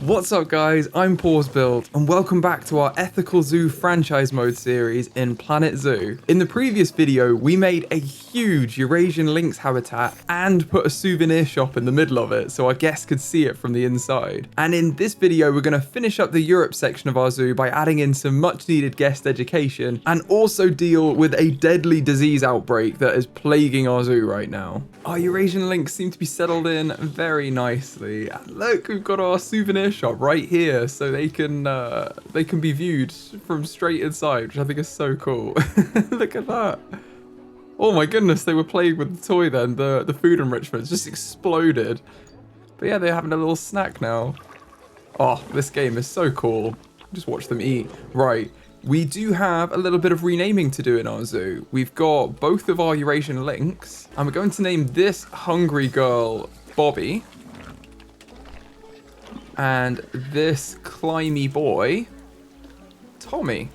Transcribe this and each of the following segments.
What's up guys, I'm PawsBuild and welcome back to our Ethical Zoo franchise mode series in Planet Zoo. In the previous video, we made a huge Eurasian lynx habitat and put a souvenir shop in the middle of it so our guests could see it from the inside. And in this video, we're going to finish up the Europe section of our zoo by adding in some much needed guest education and also deal with a deadly disease outbreak that is plaguing our zoo right now. Our Eurasian lynx seem to be settled in very nicely. And look, we've got our souvenir shop right here so they can be viewed from straight inside, which I think is so cool. Look at that. Oh my goodness, they were playing with the toy then. The food enrichment just exploded. But yeah, they're having a little snack now. Oh, this game is so cool. Just watch them eat. Right. We do have a little bit of renaming to do in our zoo. We've got both of our Eurasian lynx, and we're going to name this hungry girl Bobby, and this climby boy Tommy.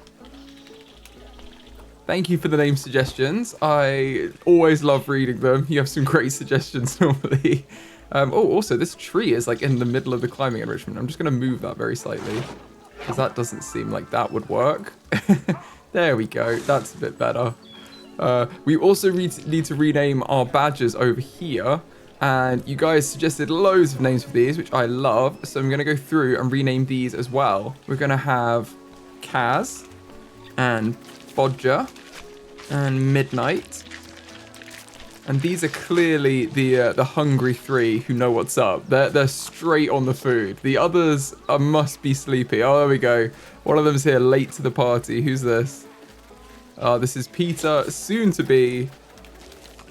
Thank you for the name suggestions. I always love reading them. You have some great suggestions normally. Oh, also this tree is like in the middle of the climbing enrichment. I'm just going to move that very slightly, because that doesn't seem like that would work. There we go. That's a bit better. We also need to rename our badges over here. And you guys suggested loads of names for these, which I love. So I'm going to go through and rename these as well. We're going to have Kaz and Bodger and Midnight. And these are clearly the hungry three who know what's up. They're straight on the food. The others must be sleepy. Oh, there we go. One of them's here late to the party. Who's this? This is Peter, soon to be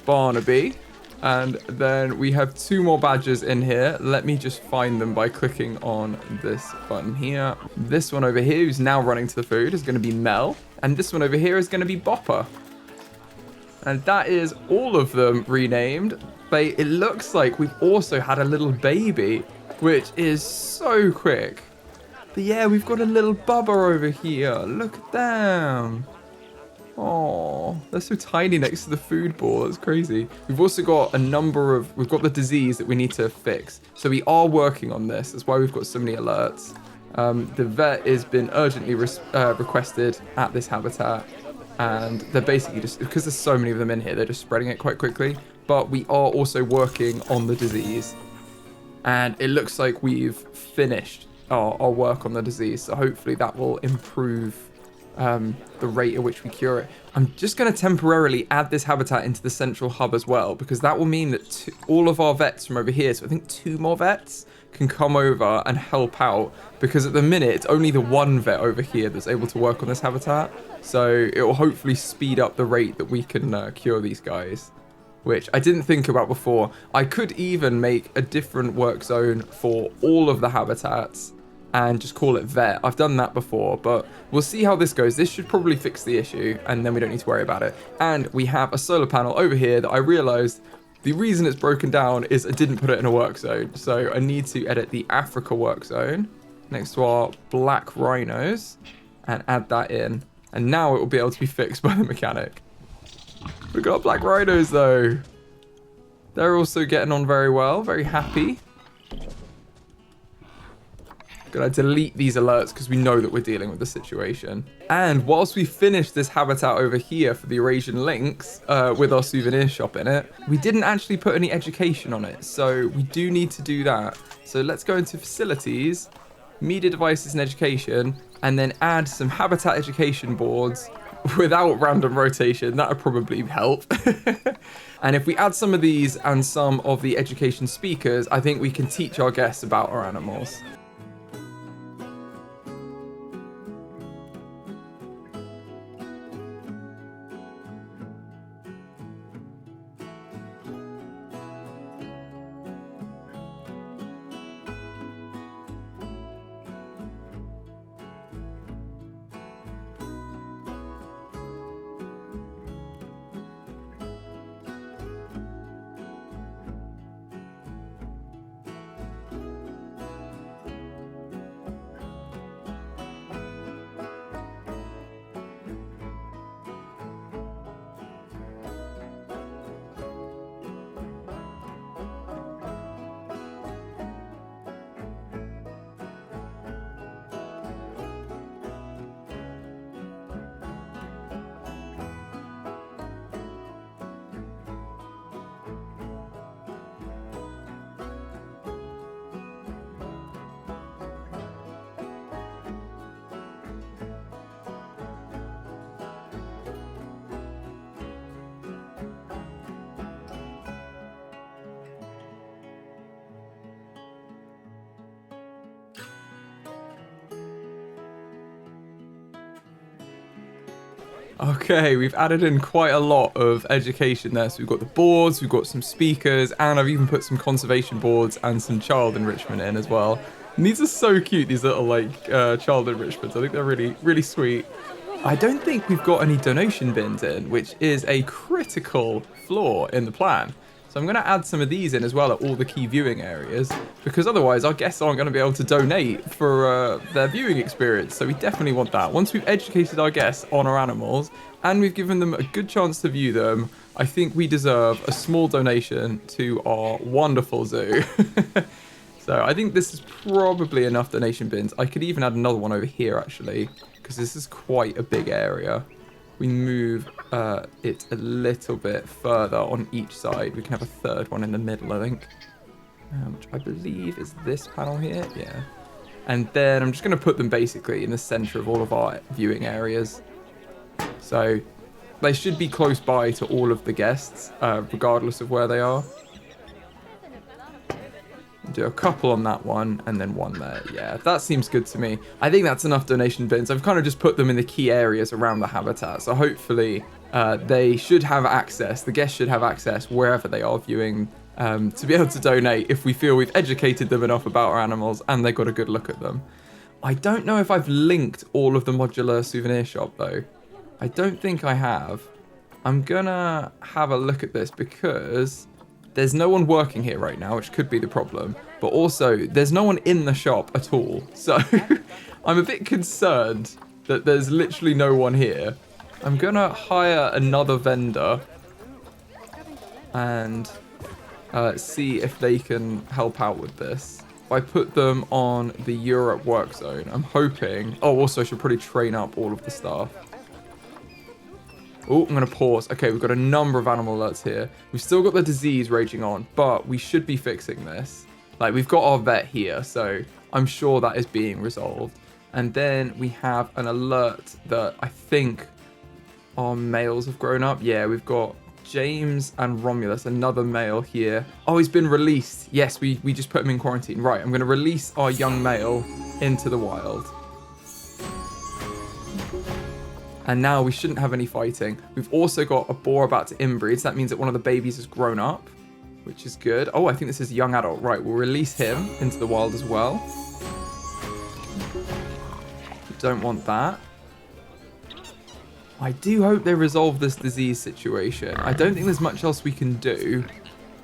Barnaby. And then we have two more badges in here. Let me just find them by clicking on this button here. This one over here, who's now running to the food, is going to be Mel. And this one over here is going to be Bopper. And that is all of them renamed. But it looks like we've also had a little baby, which is so quick. But yeah, we've got a little Bubba over here. Look at them. Oh, they're so tiny next to the food ball. It's crazy. We've also got we've got the disease that we need to fix. So we are working on this. That's why we've got so many alerts. The vet has been urgently requested at this habitat. And they're basically just, because there's so many of them in here, they're just spreading it quite quickly. But we are also working on the disease. And it looks like we've finished our work on the disease. So hopefully that will improve the rate at which we cure it. I'm just going to temporarily add this habitat into the central hub as well, because that will mean that all of our vets from over here, so I think 2 more vets, can come over and help out, because at the minute it's only the one vet over here that's able to work on this habitat. So it will hopefully speed up the rate that we can cure these guys, which I didn't think about before. I could even make a different work zone for all of the habitats and just call it vet. I've done that before, but we'll see how this goes. This should probably fix the issue, and then we don't need to worry about it. And we have a solar panel over here that I realized the reason it's broken down is I didn't put it in a work zone. So I need to edit the Africa work zone next to our black rhinos and add that in. And now it will be able to be fixed by the mechanic. We've got black rhinos though. They're also getting on very well, very happy. Gonna delete these alerts because we know that we're dealing with the situation. And whilst we finish this habitat over here for the Eurasian lynx with our souvenir shop in it, we didn't actually put any education on it. So we do need to do that. So let's go into facilities, media devices and education, and then add some habitat education boards without random rotation. That would probably help. And if we add some of these and some of the education speakers, I think we can teach our guests about our animals. Okay, we've added in quite a lot of education there. So we've got the boards, we've got some speakers, and I've even put some conservation boards and some child enrichment in as well. And these are so cute, these little like child enrichments. I think they're really, really sweet. I don't think we've got any donation bins in, which is a critical flaw in the plan. So I'm going to add some of these in as well at all the key viewing areas, because otherwise our guests aren't going to be able to donate for their viewing experience. So we definitely want that. Once we've educated our guests on our animals and we've given them a good chance to view them, I think we deserve a small donation to our wonderful zoo. So I think this is probably enough donation bins. I could even add another one over here actually, because this is quite a big area. We move it a little bit further on each side. We can have a third one in the middle, I think, which I believe is this panel here. Yeah. And then I'm just going to put them basically in the center of all of our viewing areas. So they should be close by to all of the guests, regardless of where they are. Do a couple on that one and then one there. Yeah, that seems good to me. I think that's enough donation bins. I've kind of just put them in the key areas around the habitat. So hopefully they should have access. The guests should have access wherever they are viewing to be able to donate if we feel we've educated them enough about our animals and they got a good look at them. I don't know if I've linked all of the modular souvenir shop though. I don't think I have. I'm gonna have a look at this because there's no one working here right now, which could be the problem. But also, there's no one in the shop at all. So I'm a bit concerned that there's literally no one here. I'm going to hire another vendor and see if they can help out with this. If I put them on the Europe work zone, I'm hoping... Oh, also I should probably train up all of the staff. Oh, I'm going to pause. Okay, we've got a number of animal alerts here. We've still got the disease raging on, but we should be fixing this. Like, we've got our vet here, so I'm sure that is being resolved. And then we have an alert that I think our males have grown up. Yeah, we've got James and Romulus, another male here. Oh, he's been released. Yes, we just put him in quarantine. Right, I'm going to release our young male into the wild. And now we shouldn't have any fighting. We've also got a boar about to inbreed, so that means that one of the babies has grown up, which is good. Oh, I think this is a young adult. Right, we'll release him into the wild as well. We don't want that. I do hope they resolve this disease situation. I don't think there's much else we can do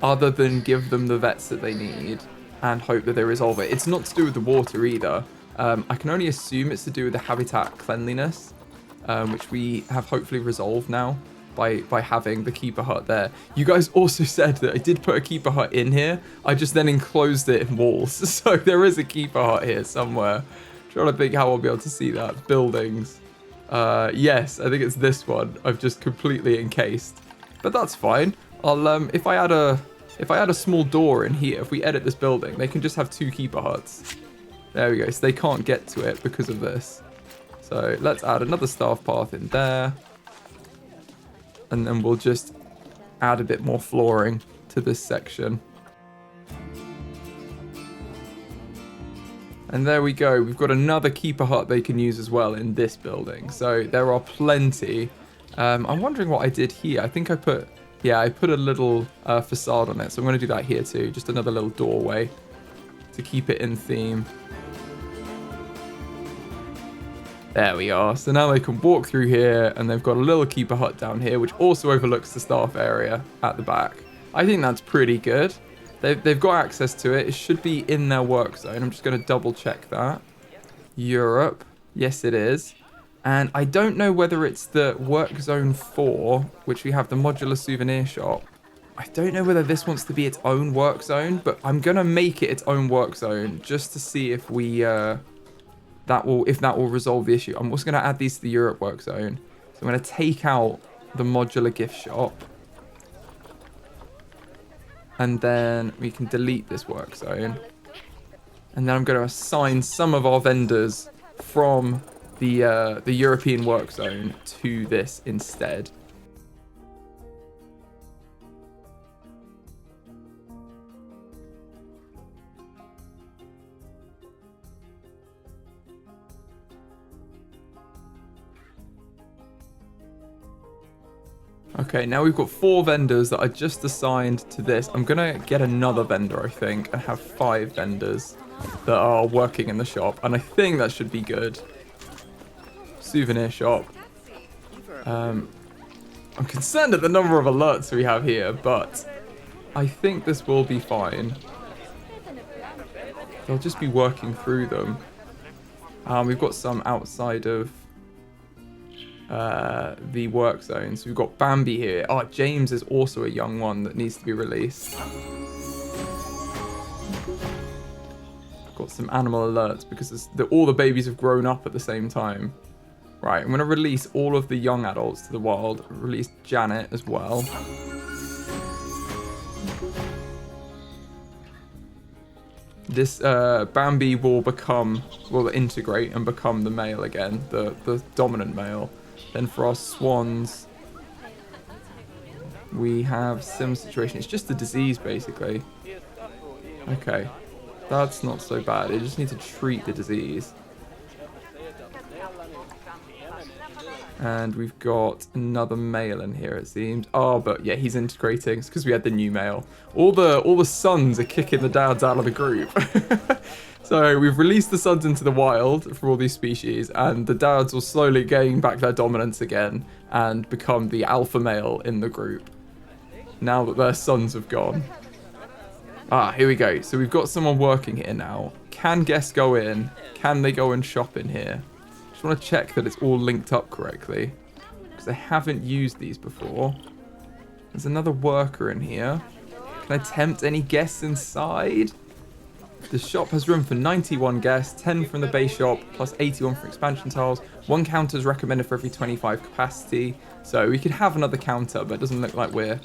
other than give them the vets that they need and hope that they resolve it. It's not to do with the water either. I can only assume it's to do with the habitat cleanliness. Which we have hopefully resolved now by having the keeper hut there. You guys also said that I did put a keeper hut in here. I just then enclosed it in walls. So there is a keeper hut here somewhere. I'm trying to think how I'll be able to see that. Buildings. Yes, I think it's this one. I've just completely encased. But that's fine. I'll if I add a small door in here, if we edit this building, they can just have 2 keeper huts. There we go. So they can't get to it because of this. So let's add another staff path in there. And then we'll just add a bit more flooring to this section. And there we go. We've got another keeper hut they can use as well in this building. So there are plenty. I'm wondering what I did here. I think I put a little facade on it. So I'm going to do that here too. Just another little doorway to keep it in theme. There we are. So now they can walk through here and they've got a little keeper hut down here, which also overlooks the staff area at the back. I think that's pretty good. They've got access to it. It should be in their work zone. I'm just going to double check that. Europe. Yes, it is. And I don't know whether it's the work zone 4, which we have the modular souvenir shop. I don't know whether this wants to be its own work zone, but I'm going to make it its own work zone just to see if that will resolve the issue. I'm also going to add these to the Europe work zone. So I'm going to take out the modular gift shop. And then we can delete this work zone. And then I'm going to assign some of our vendors from the European work zone to this instead. Okay, now we've got 4 vendors that are just assigned to this. I'm going to get another vendor, I think, and have 5 vendors that are working in the shop. And I think that should be good. Souvenir shop. I'm concerned at the number of alerts we have here, but I think this will be fine. They'll just be working through them. We've got some outside of the work zone. So we've got Bambi here. Oh, James is also a young one that needs to be released. Got some animal alerts because all the babies have grown up at the same time. Right, I'm going to release all of the young adults to the wild. Release Janet as well. This Bambi will integrate and become the male again, the dominant male. Then for our swans, we have similar situation. It's just a disease, basically. Okay, that's not so bad. You just need to treat the disease. And we've got another male in here, it seems. Oh, but yeah, he's integrating. It's because we had the new male. All the sons are kicking the dads out of the group. So we've released the sons into the wild for all these species, and the dads will slowly gain back their dominance again and become the alpha male in the group. Now that their sons have gone. Ah, here we go. So we've got someone working here now. Can guests go in? Can they go and shop in here? Just want to check that it's all linked up correctly, because I haven't used these before. There's another worker in here. Can I tempt any guests inside? The shop has room for 91 guests, 10 from the base shop, plus 81 for expansion tiles. 1 counter is recommended for every 25 capacity. So we could have another counter, but it doesn't look like we're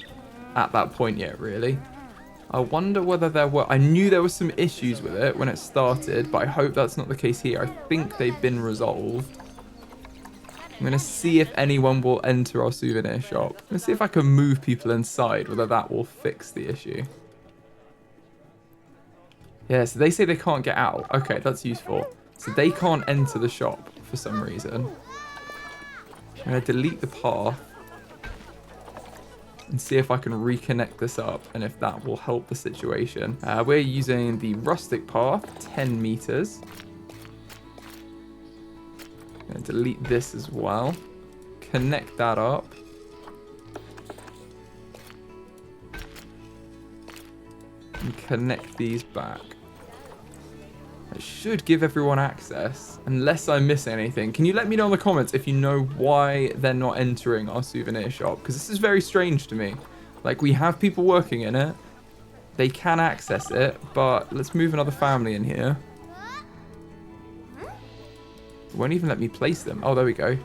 at that point yet, really. I wonder whether there were... I knew there were some issues with it when it started, but I hope that's not the case here. I think they've been resolved. I'm going to see if anyone will enter our souvenir shop. I'm going to see if I can move people inside, whether that will fix the issue. Yeah, so they say they can't get out. Okay, that's useful. So they can't enter the shop for some reason. I'm going to delete the path and see if I can reconnect this up and if that will help the situation. We're using the rustic path, 10 meters. I'm going to delete this as well. Connect that up. And connect these back. It should give everyone access, unless I miss anything. Can you let me know in the comments if you know why they're not entering our souvenir shop? Because this is very strange to me. Like, we have people working in it. They can access it, but let's move another family in here. It won't even let me place them. Oh, there we go.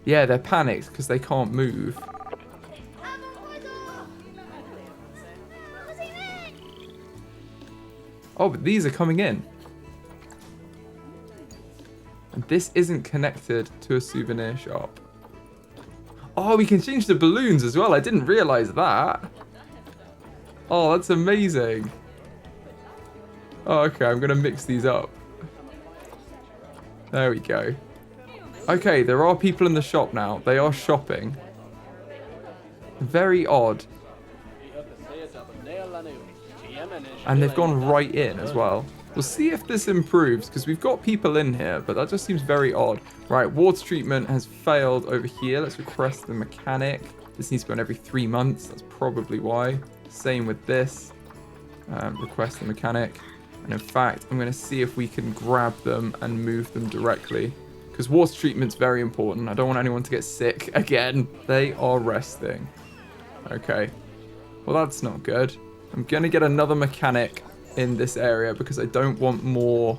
Yeah, they're panicked because they can't move. Oh, but these are coming in. And this isn't connected to a souvenir shop. Oh, we can change the balloons as well. I didn't realize that. Oh, that's amazing. Oh, okay, I'm going to mix these up. There we go. Okay, there are people in the shop now. They are shopping. Very odd. And they've gone right in as well. We'll see if this improves, because we've got people in here, but that just seems very odd. Right, water treatment has failed over here. Let's request the mechanic. This needs to be on every 3 months. That's probably why. Same with this. Request the mechanic. And in fact, I'm going to see if we can grab them and move them directly, because water treatment's very important. I don't want anyone to get sick again. They are resting. Okay. Well, that's not good. I'm going to get another mechanic in this area because I don't want more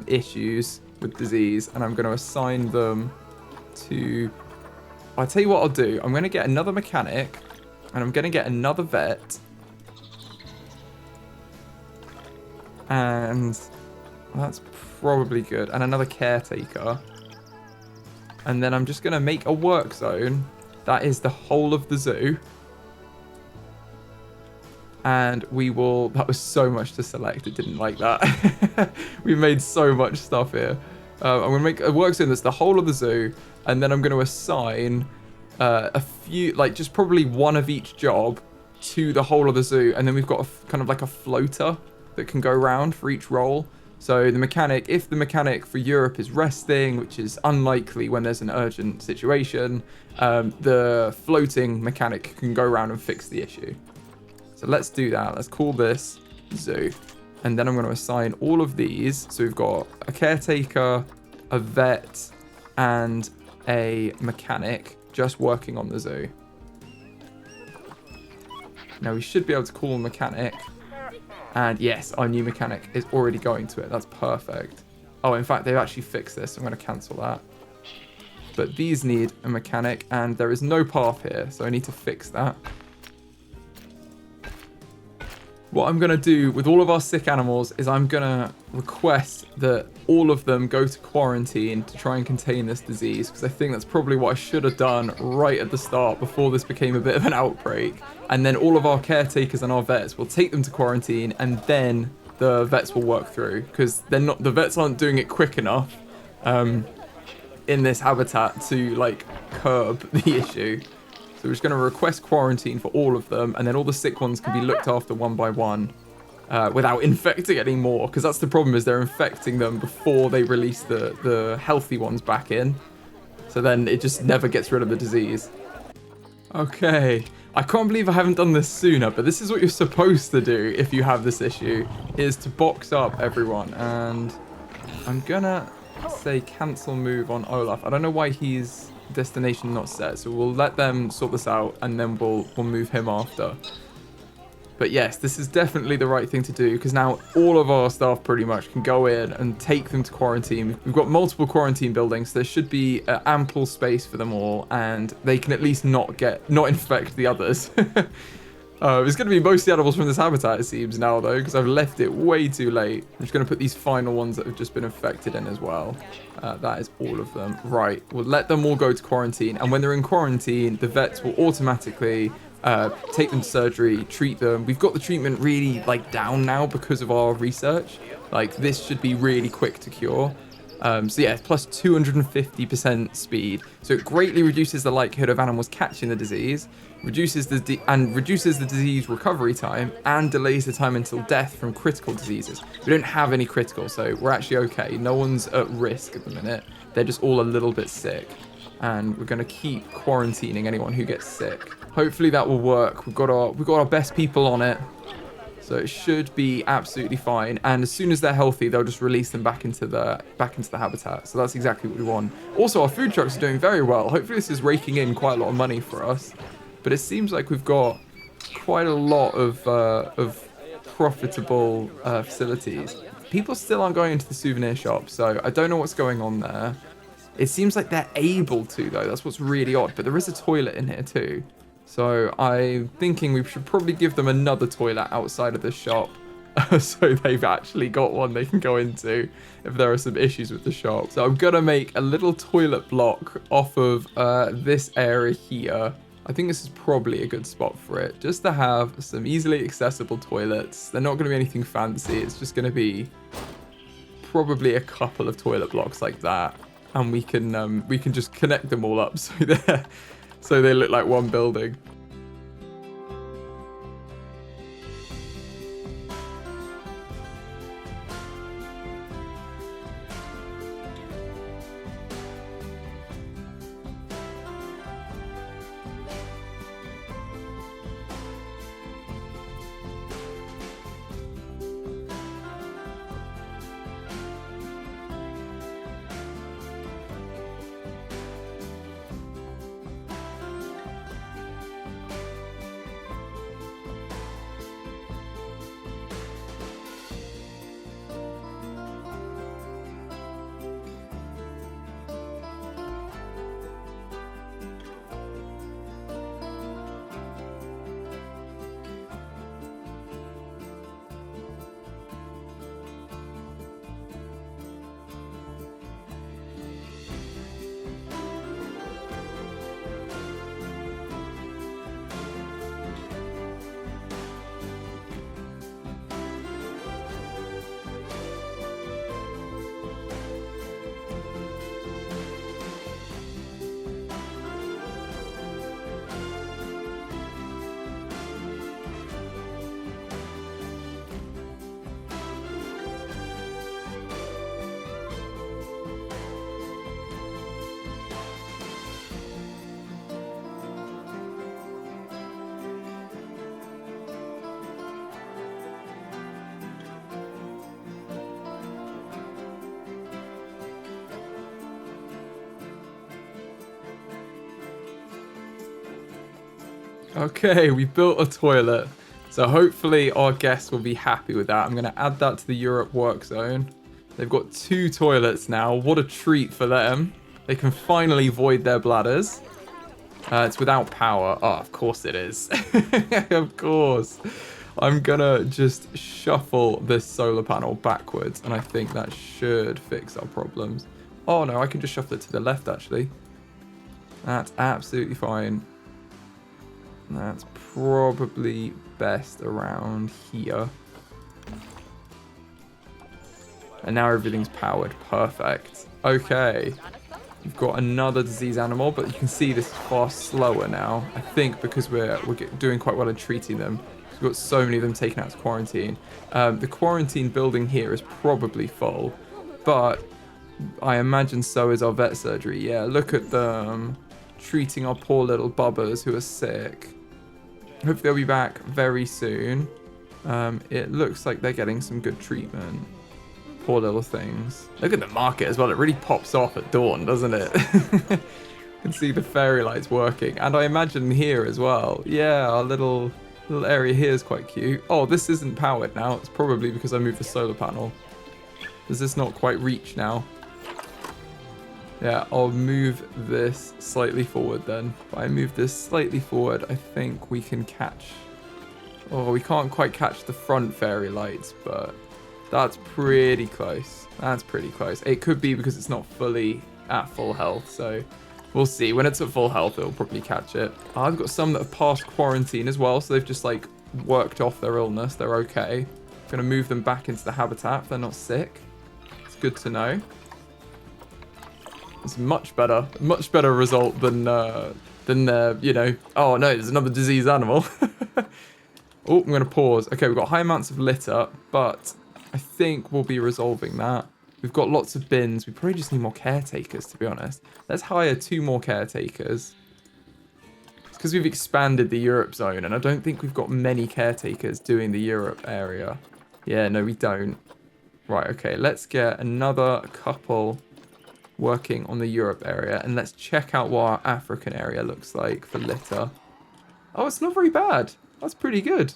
issues with disease. And I'm going to assign them to... I'll tell you what I'll do. I'm going to get another mechanic and I'm going to get another vet. And that's probably good. And another caretaker. And then I'm just going to make a work zone. That is the whole of the zoo. And we will... That was so much to select. It didn't like that. We made so much stuff here. I'm going to make a work zone that's the whole of the zoo, and then I'm going to assign a few, like just probably one of each job to the whole of the zoo, and then we've got kind of like a floater that can go around for each role. So the mechanic, if the mechanic for Europe is resting, which is unlikely when there's an urgent situation, the floating mechanic can go around and fix the issue. So let's do that. Let's call this zoo. And then I'm going to assign all of these. So we've got a caretaker, a vet, and a mechanic just working on the zoo. Now we should be able to call a mechanic. And yes, our new mechanic is already going to it. That's perfect. Oh, in fact, they've actually fixed this. I'm going to cancel that. But these need a mechanic, and there is no path here, so I need to fix that. What I'm going to do with all of our sick animals is I'm going to request that all of them go to quarantine to try and contain this disease, because I think that's probably what I should have done right at the start before this became a bit of an outbreak. And then all of our caretakers and our vets will take them to quarantine, and then the vets will work through, because the vets aren't doing it quick enough in this habitat to like curb the issue. So we're just going to request quarantine for all of them, and then all the sick ones can be looked after one by one without infecting any more, because that's the problem, is they're infecting them before they release the healthy ones back in. So then it just never gets rid of the disease. Okay, I can't believe I haven't done this sooner, but this is what you're supposed to do if you have this issue, is to box up everyone. And I'm going to say cancel move on Olaf. I don't know why he's destination not set, so we'll let them sort this out, and then we'll move him after. But yes, this is definitely the right thing to do, because now all of our staff pretty much can go in and take them to quarantine. We've got multiple quarantine buildings, so there should be ample space for them all, and they can at least not infect the others. It's going to be mostly animals from this habitat, it seems now, though, because I've left it way too late. I'm just going to put these final ones that have just been infected in as well. That is all of them. Right, we'll let them all go to quarantine. And when they're in quarantine, the vets will automatically take them to surgery, treat them. We've got the treatment really like down now because of our research. Like, this should be really quick to cure. So yeah, plus 250% speed. So it greatly reduces the likelihood of animals catching the disease, reduces the disease recovery time, and delays the time until death from critical diseases. We don't have any critical, so we're actually okay. No one's at risk at the minute. They're just all a little bit sick. And we're going to keep quarantining anyone who gets sick. Hopefully that will work. We've got our best people on it. So it should be absolutely fine. And as soon as they're healthy, they'll just release them back into the habitat. So that's exactly what we want. Also, our food trucks are doing very well. Hopefully this is raking in quite a lot of money for us. But it seems like we've got quite a lot of profitable facilities. People still aren't going into the souvenir shop, so I don't know what's going on there. It seems like they're able to, though. That's what's really odd. But there is a toilet in here, too. So I'm thinking we should probably give them another toilet outside of the shop. So they've actually got one they can go into if there are some issues with the shop. So I'm going to make a little toilet block off of this area here. I think this is probably a good spot for it. Just to have some easily accessible toilets. They're not going to be anything fancy. It's just going to be probably a couple of toilet blocks like that. And we can just connect them all up so they look like one building. Okay, we built a toilet. So hopefully our guests will be happy with that. I'm going to add that to the Europe work zone. They've got 2 toilets now. What a treat for them. They can finally void their bladders. It's without power. Oh, of course it is. Of course. I'm going to just shuffle this solar panel backwards, and I think that should fix our problems. Oh, no, I can just shuffle it to the left, actually. That's absolutely fine. That's probably best around here. And now everything's powered. Perfect. Okay. We've got another disease animal, but you can see this is far slower now. I think because we're doing quite well in treating them. We've got so many of them taken out to quarantine. The quarantine building here is probably full, but I imagine so is our vet surgery. Yeah, look at them treating our poor little bubbers who are sick. Hopefully they'll be back very soon. It looks like they're getting some good treatment. Poor little things. Look at the market as well. It really pops off at dawn, doesn't it? You can see the fairy lights working. And I imagine here as well. Yeah, our little area here is quite cute. Oh, this isn't powered now. It's probably because I moved the solar panel. Does this not quite reach now? Yeah, I'll move this slightly forward then. If I move this slightly forward, I think we can catch... Oh, we can't quite catch the front fairy lights, but that's pretty close. That's pretty close. It could be because it's not fully at full health, so we'll see. When it's at full health, it'll probably catch it. I've got some that have passed quarantine as well, so they've just like worked off their illness. They're okay. I'm gonna move them back into the habitat if they're not sick. It's good to know. It's much better result than you know. Oh no, there's another disease animal. Oh, I'm gonna pause. Okay, we've got high amounts of litter, but I think we'll be resolving that. We've got lots of bins. We probably just need more caretakers, to be honest. Let's hire 2 more caretakers. It's because we've expanded the Europe zone, and I don't think we've got many caretakers doing the Europe area. Yeah, no, we don't. Right, okay, let's get another couple working on the Europe area, and let's check out what our African area looks like for litter. Oh, it's not very bad. That's pretty good.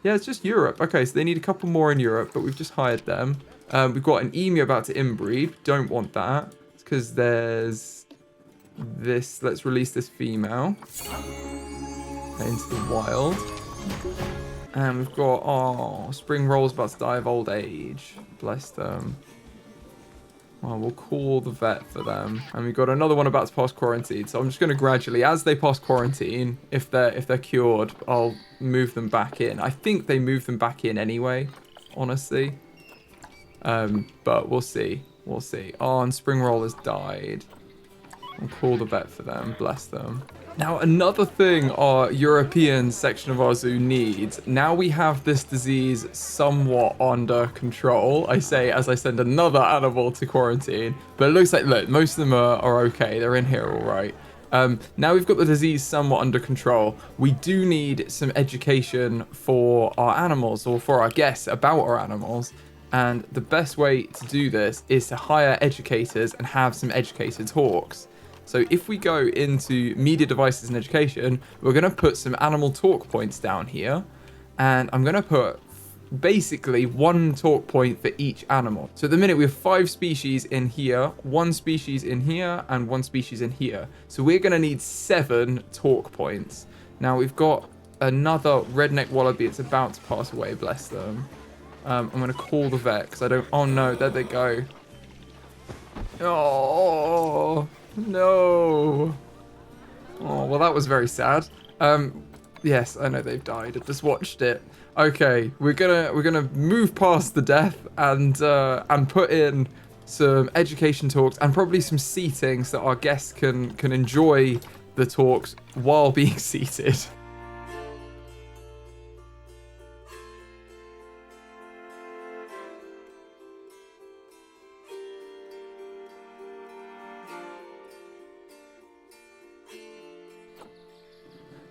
Yeah, it's just Europe. Okay, so they need a couple more in Europe, but we've just hired them. We've got an emu about to inbreed. Don't want that. It's because there's this. Let's release this female into the wild. And we've got, oh, spring roll's about to die of old age. Bless them. Well, we'll call the vet for them. And we've got another one about to pass quarantine. So I'm just going to gradually, as they pass quarantine, if they're cured, I'll move them back in. I think they move them back in anyway, honestly. But we'll see. We'll see. Oh, and spring roll has died. I'll call the vet for them. Bless them. Now, another thing our European section of our zoo needs, now we have this disease somewhat under control, I say as I send another animal to quarantine, but it looks like, look, most of them are okay. They're in here all right. Now we've got the disease somewhat under control. We do need some education for our animals, or for our guests about our animals. And the best way to do this is to hire educators and have some educated talks. So if we go into media devices and education, we're going to put some animal talk points down here. And I'm going to put basically 1 talk point for each animal. So at the minute we have 5 species in here, 1 species in here, and 1 species in here. So we're going to need 7 talk points. Now we've got another redneck wallaby. It's about to pass away, bless them. I'm going to call the vet because I don't... Oh no, there they go. Oh... No. Oh, well, that was very sad. Yes, I know they've died. I just watched it. Okay, we're gonna move past the death and put in some education talks and probably some seating so that our guests can enjoy the talks while being seated.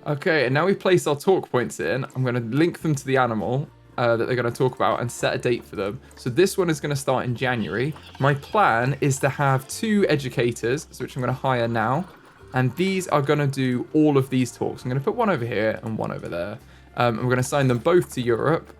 Okay, and now we've placed our talk points in. I'm going to link them to the animal that they're going to talk about and set a date for them. So this one is going to start in January. My plan is to have 2 educators, which I'm going to hire now. And these are going to do all of these talks. I'm going to put one over here and one over there. And we're going to assign them both to Europe.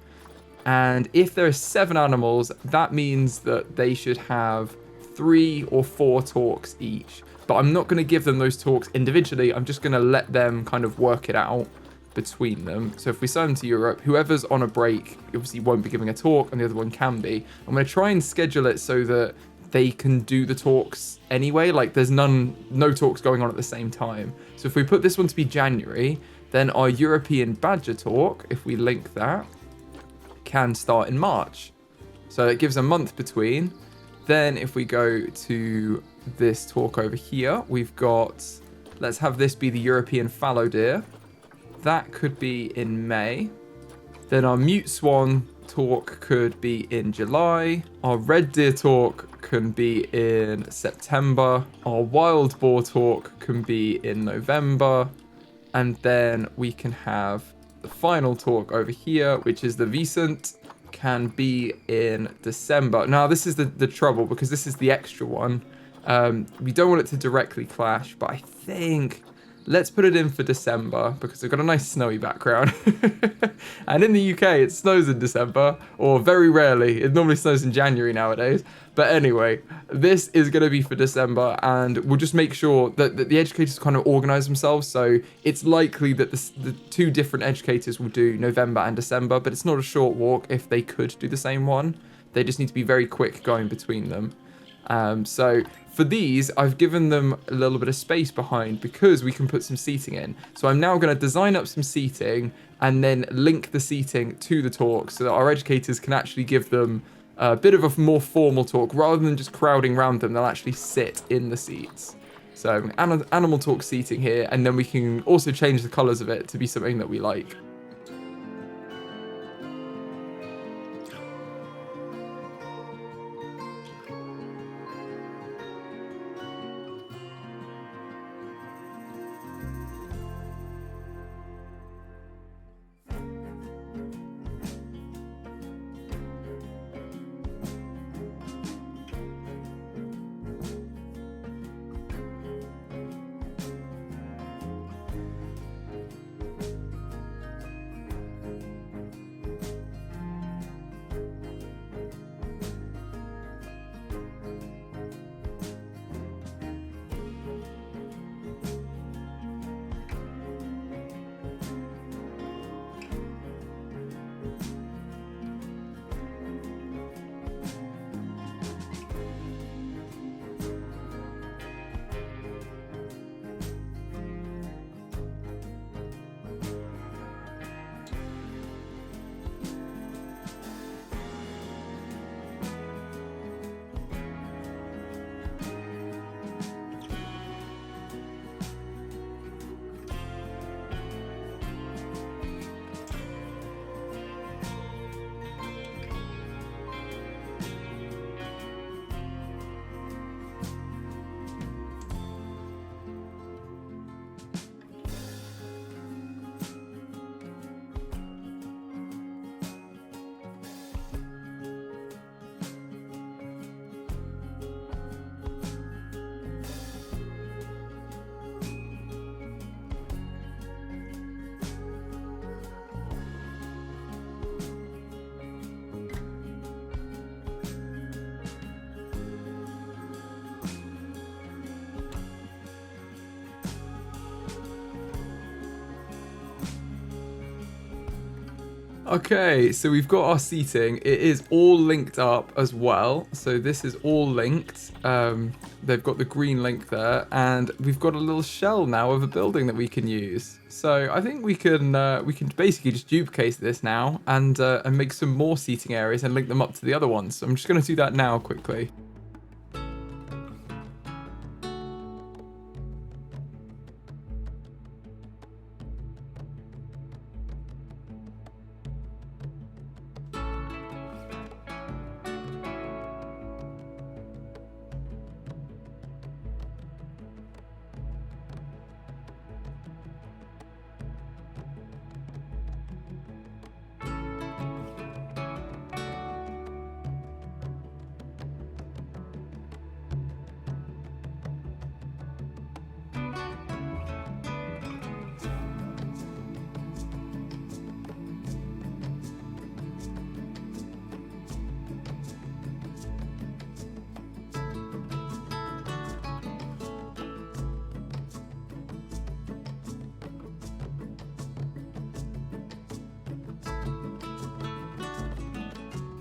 And if there are 7 animals, that means that they should have 3 or 4 talks each. But I'm not going to give them those talks individually. I'm just going to let them kind of work it out between them. So if we assign them to Europe, whoever's on a break obviously won't be giving a talk and the other one can be. I'm going to try and schedule it so that they can do the talks anyway. Like there's no talks going on at the same time. So if we put this one to be January, then our European Badger talk, if we link that, can start in March. So it gives a month between. Then if we go to this talk over here, we've got, let's have this be the European Fallow Deer. That could be in May. Then our Mute Swan talk could be in July. Our Red Deer talk can be in September. Our Wild Boar talk can be in November. And then we can have the final talk over here, which is the Vicent, can be in December. Now, this is the trouble because this is the extra one. We don't want it to directly clash, but I think let's put it in for December because we've got a nice snowy background. And in the UK, it snows in December, or very rarely. It normally snows in January nowadays. But anyway, this is going to be for December, and we'll just make sure that the educators kind of organize themselves. So it's likely that the 2 different educators will do November and December, but it's not a short walk if they could do the same one. They just need to be very quick going between them. So for these, I've given them a little bit of space behind because we can put some seating in. So I'm now going to design up some seating and then link the seating to the talk so that our educators can actually give them a bit of a more formal talk rather than just crowding around them. They'll actually sit in the seats. So animal talk seating here, and then we can also change the colors of it to be something that we like. Okay, so we've got our seating. It is all linked up as well. So this is all linked. They've got the green link there, and we've got a little shell now of a building that we can use. So I think we can basically just duplicate this now and make some more seating areas and link them up to the other ones. So I'm just going to do that now quickly.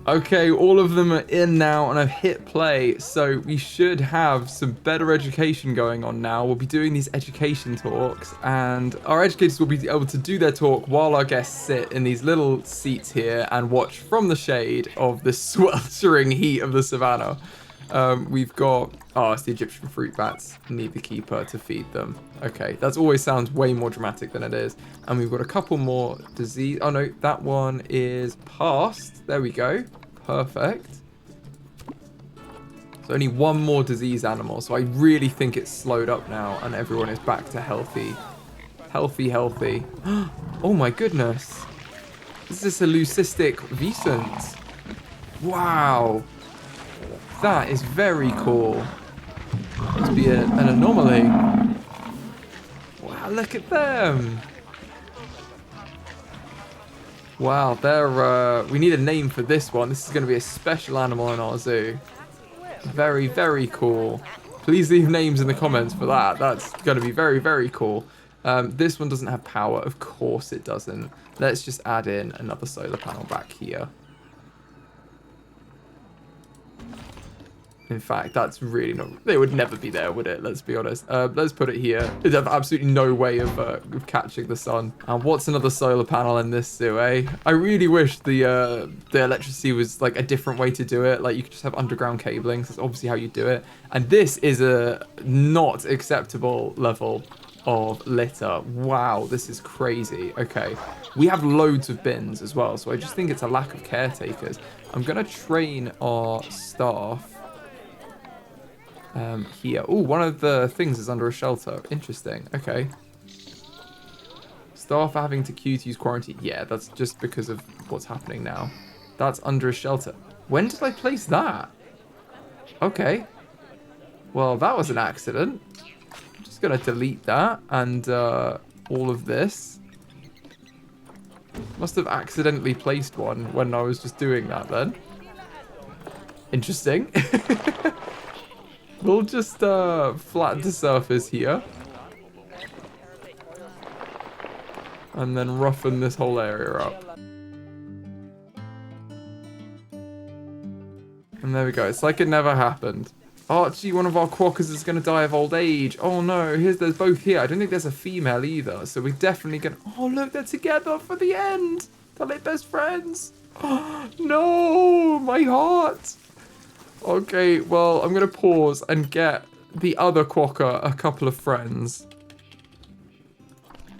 Okay, all of them are in now, and I've hit play, so we should have some better education going on now. We'll be doing these education talks, and our educators will be able to do their talk while our guests sit in these little seats here and watch from the shade of the sweltering heat of the savannah. We've got... Oh, it's the Egyptian fruit bats. Need the keeper to feed them. Okay, that always sounds way more dramatic than it is. And we've got a couple more disease... Oh, no, that one is passed. There we go. Perfect. So only one more disease animal. So I really think it's slowed up now and everyone is back to healthy. Healthy. Oh, my goodness. Is this a leucistic Vesant? Wow. That is very cool. Must be an anomaly. Wow, look at them. Wow, they're, we need a name for this one. This is going to be a special animal in our zoo. Very, very cool. Please leave names in the comments for that. That's going to be very, very cool. This one doesn't have power. Of course it doesn't. Let's just add in another solar panel back here. In fact, that's really not... They would never be there, would it? Let's be honest. Let's put it here. It'd have absolutely no way of catching the sun. And what's another solar panel in this zoo, eh? I really wish the electricity was like a different way to do it. Like you could just have underground cabling. That's obviously how you do it. And this is a not acceptable level of litter. Wow, this is crazy. Okay, we have loads of bins as well. So I just think it's a lack of caretakers. I'm going to train our staff. Here. Oh, one of the things is under a shelter. Interesting. Okay. Staff are having to queue to use quarantine. Yeah, that's just because of what's happening now. That's under a shelter. When did I place that? Okay. Well, that was an accident. I'm just going to delete that and all of this. Must have accidentally placed one when I was just doing that then. Interesting. We'll just flatten the surface here. And then roughen this whole area up. And there we go. It's like it never happened. Archie, one of our quokkas is going to die of old age. Oh no, there's both here. I don't think there's a female either. So we're definitely going to... Oh look, they're together for the end. They're like best friends. Oh, no, my heart. Okay, well, I'm going to pause and get the other quokka a couple of friends.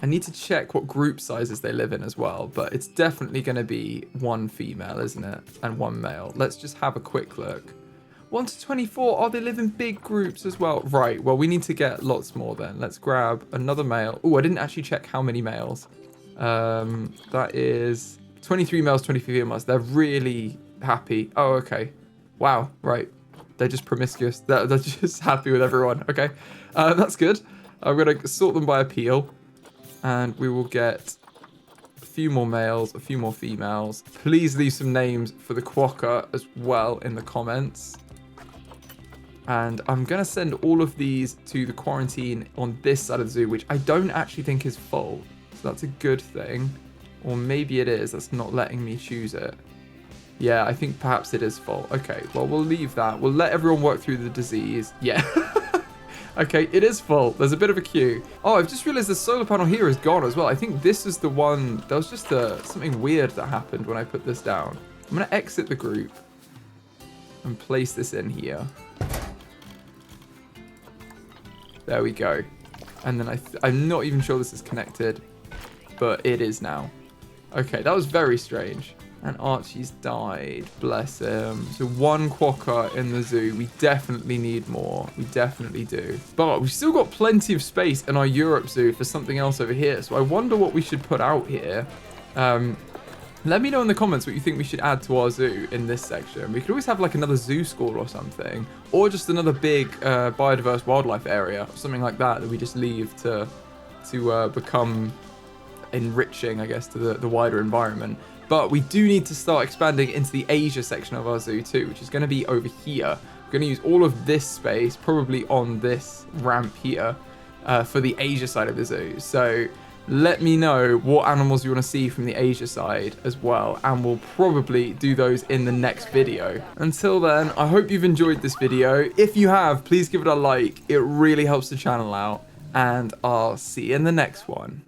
I need to check what group sizes they live in as well, but it's definitely going to be one female, isn't it? And one male. Let's just have a quick look. 1 to 24. Oh, they live in big groups as well. Right, well, we need to get lots more then. Let's grab another male. Oh, I didn't actually check how many males. That is 23 males, 23 females. They're really happy. Oh, okay. Wow, right. They're just promiscuous. They're just happy with everyone. Okay, that's good. I'm going to sort them by appeal. And we will get a few more males, a few more females. Please leave some names for the quokka as well in the comments. And I'm going to send all of these to the quarantine on this side of the zoo, which I don't actually think is full. So that's a good thing. Or maybe it is. That's not letting me choose it. Yeah, I think perhaps it is full. Okay, well, we'll leave that. We'll let everyone work through the disease. Yeah. Okay, it is full. There's a bit of a queue. Oh, I've just realized the solar panel here is gone as well. I think this is the one... There was just something weird that happened when I put this down. I'm going to exit the group and place this in here. There we go. And then I'm not even sure this is connected, but it is now. Okay, that was very strange. And Archie's died. Bless him. So one quokka in the zoo. We definitely need more. We definitely do. But we've still got plenty of space in our Europe zoo for something else over here. So I wonder what we should put out here. Let me know in the comments what you think we should add to our zoo in this section. We could always have like another zoo school or something. Or just another big biodiverse wildlife area. Or something like that we just leave to become enriching, I guess, to the wider environment. But we do need to start expanding into the Asia section of our zoo too, which is going to be over here. We're going to use all of this space, probably on this ramp here, for the Asia side of the zoo. So let me know what animals you want to see from the Asia side as well, and we'll probably do those in the next video. Until then, I hope you've enjoyed this video. If you have, please give it a like. It really helps the channel out, and I'll see you in the next one.